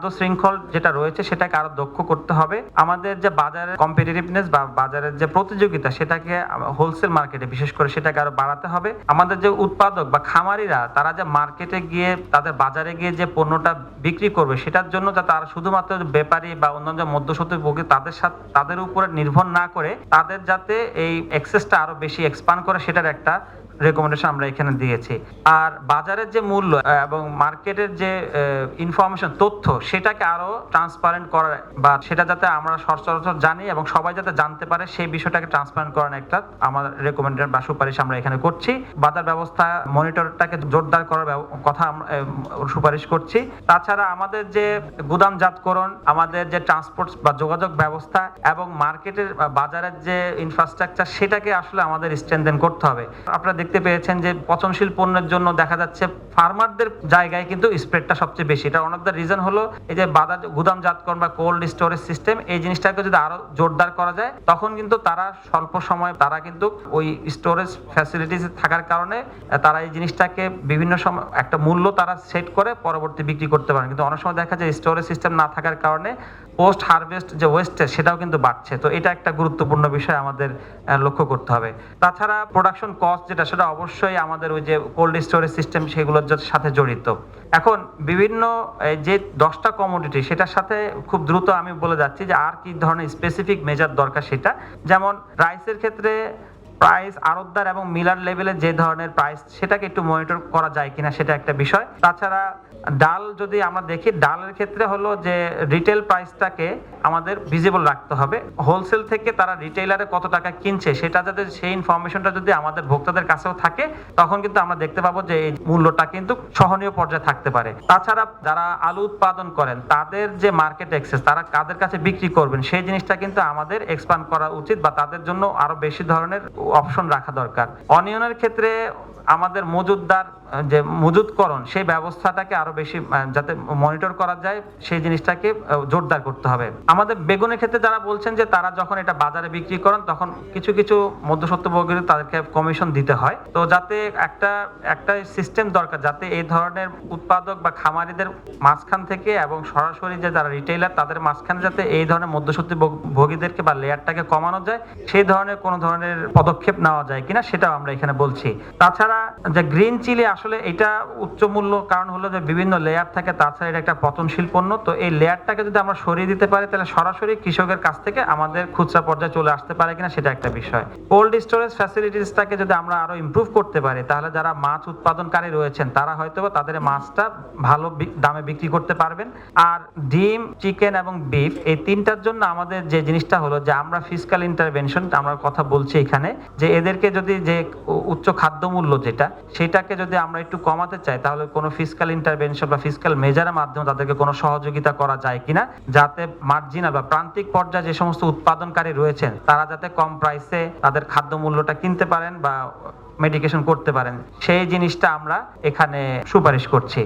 খাদ্য শৃঙ্খল যেটা রয়েছে সেটাকে আরো দক্ষ করতে হবে। আমাদের যে বাজারের কম্পিটিটিভনেস বা বাজারের যে প্রতিযোগিতা সেটাকে হোলসেল মার্কেটে বিশেষ করে সেটাকে আরো বাড়াতে হবে। আমাদের যে উৎপাদক বা খামারিরা তারা যে মার্কেটে গিয়ে তাদের বাজারে গিয়ে যে পণ্যটা বিক্রি করবে সেটার জন্য যাতে তারা শুধুমাত্র ব্যাপারী বা অন্যান্য মধ্যস্বত্বভোগী তাদের উপরে নির্ভর না করে তাদের যাতে এই অ্যাক্সেসটা আরো বেশি এক্সপান্ড করে সেটার একটা রেকমেন্ডেশন আমরা এখানে দিয়েছি। আর বাজারের যে মূল্য এবং মার্কেটের যে ইনফরমেশন তথ্য সেটাকে আরো ট্রান্সপারেন্ট করা বা সেটা যাতে আমরা সচরাচর জানি এবং সবাই যাতে জানতে পারে সেই বিষয়টাকে ট্রান্সপারেন্ট করার একটা আমার রেকমেন্ডেশন বা সুপারিশ আমরা এখানে করছি। বাজার ব্যবস্থা মনিটরটাকে জোরদার করার কথা আমরা সুপারিশ করছি। তাছাড়া আমাদের যে গুদামজাতকরণ, আমাদের যে ট্রান্সপোর্ট বা যোগাযোগ ব্যবস্থা এবং মার্কেটের বাজারের যে ইনফ্রাস্ট্রাকচার সেটাকে আসলে আমাদের স্ট্রেনথেন করতে হবে। আপনারা দেখতে পেয়েছেন যে পচনশীল পণ্যের জন্য দেখা যাচ্ছে ফার্মারদের জায়গায় কিন্তু স্প্রেডটা সবচেয়ে বেশি। এটা ওয়ান অফ দ্য রিজন হলো এই যে গুদামজাতকরণ বা কোল্ড স্টোরেজ সিস্টেম, এই জিনিসটাকে যদি আরো জোরদার করা যায় তখন কিন্তু তারা স্বল্প সময় তারা কিন্তু ওই স্টোরেজ ফ্যাসিলিটিস থাকার কারণে তারা এই জিনিসটাকে বিভিন্ন সময় একটা মূল্য তারা সেট করে পরবর্তী বিক্রি করতে পারেন। কিন্তু অনেক সময় দেখা যায় স্টোরেজ সিস্টেম না থাকার কারণে পোস্ট হারভেস্ট যে ওয়েস্টেজ সেটাও কিন্তু বাড়ছে। তো এটা একটা গুরুত্বপূর্ণ বিষয় আমাদের লক্ষ্য করতে হবে। তাছাড়া প্রোডাকশন কস্ট যেটা সেটা অবশ্যই আমাদের ওই যে কোল্ড স্টোরেজ সিস্টেম সেগুলোর সাথে জড়িত। এখন বিভিন্ন যে 10টা কমোডিটি সেটার সাথে খুব দ্রুত আমি বলে যাচ্ছি যে আর কি ধরনের স্পেসিফিক মেজার দরকার সেটা। যেমন রাইসের ক্ষেত্রে প্রাইস আড়তদার এবং মিলার লেভেলে যে ধরনের প্রাইস সেটাকে একটু মনিটর করা যায় কিনা সেটা একটা বিষয়। তাছাড়া ডাল যদি আমরা দেখি, ডালের ক্ষেত্রে হলো যে রিটেল প্রাইসটাকে আমাদের ভিজিবল রাখতে হবে। হোলসেল থেকে তারা রিটেইলারে কত টাকা কিনছে সেটা যাতে সেই ইনফরমেশনটা যদি আমাদের ভোক্তাদের কাছেও থাকে তখন কিন্তু আমরা দেখতে পাবো যে এই মূল্যটা কিন্তু সহনীয় পর্যায়ে থাকতে পারে। তাছাড়া যারা আলু উৎপাদন করেন তাদের যে মার্কেট অ্যাক্সেস, তারা কাদের কাছে বিক্রি করবেন সেই জিনিসটা কিন্তু আমাদের এক্সপান্ড করা উচিত বা তাদের জন্য আরো বেশি ধরনের অপশন রাখা দরকার। অনিয়নের ক্ষেত্রে আমাদের মজুদদার যে মজুদকরণ সেই ব্যবস্থাটাকে আরো বেশি যাতে মনিটর করা যায় সেই জিনিসটাকে জোরদার করতে হবে। আমাদের বেগুনের ক্ষেত্রে যারা বলছেন যে তারা যখন এটা বাজারে বিক্রি করেন তখন কিছু কিছু মধ্যস্বত্বভোগী তাদেরকে কমিশন দিতে হয়। তো যাতে একটা সিস্টেম দরকার যাতে এই ধরনের উৎপাদক বা খামারিদের মাঝখান থেকে এবং সরাসরি যে যারা রিটেইলার তাদের মাঝখানে যাতে এই ধরনের মধ্যস্বত্বভোগীদেরকে বা লেয়ারটাকে কমানো যায় সেই ধরনের কোনো ধরনের পদক্ষেপ নেওয়া যায় কিনা সেটাও আমরা এখানে বলছি। তাছাড়া যে গ্রিন চিলি আসলে এটা উচ্চ মূল্য কারণ হলো যে বিভিন্ন লেয়ার থাকে, তাছাড়া এটা একটা পচনশীল পণ্য। তো এই লেয়ারটাকে যদি আমরা সরিয়ে দিতে পারি তাহলে সরাসরি কৃষকের কাছ থেকে আমাদের খুচরা পর্যায়ে চলে আসতে পারে কিনা সেটা একটা বিষয়। কোল্ড স্টোরেজ ফ্যাসিলিটিসটাকে যদি আমরা আরো ইমপ্রুভ করতে পারি তাহলে যারা মাছ উৎপাদনকারী রয়েছেন তারা হয়তো তাদের মাছটা ভালো দামে বিক্রি করতে পারবেন। আর ডিম, চিকেন এবং বিফ এই তিনটার জন্য আমাদের যে জিনিসটা হলো যে আমরা ফিসক্যাল ইন্টারভেনশন আমরা কথা বলছি এখানে যে এদেরকে যদি যে উচ্চ খাদ্য মূল্য যেটা সেটাকে যদি আমরা একটু কমাতে চাই তাহলে কোনো ফিসক্যাল ইন্টারভেনশন বা ফিসক্যাল মেজারের মাধ্যমে তাদেরকে কোনো সহযোগিতা করা যায় কিনা যাতে মার্জিনাল বা প্রান্তিক পর্যায়ে যে সমস্ত উৎপাদনকারী রয়েছেন তারা যাতে কম প্রাইসে তাদের খাদ্য মূল্যটা কিনতে পারেন বা মেডিকেশন করতে পারেন সেই জিনিসটা আমরা এখানে সুপারিশ করছি।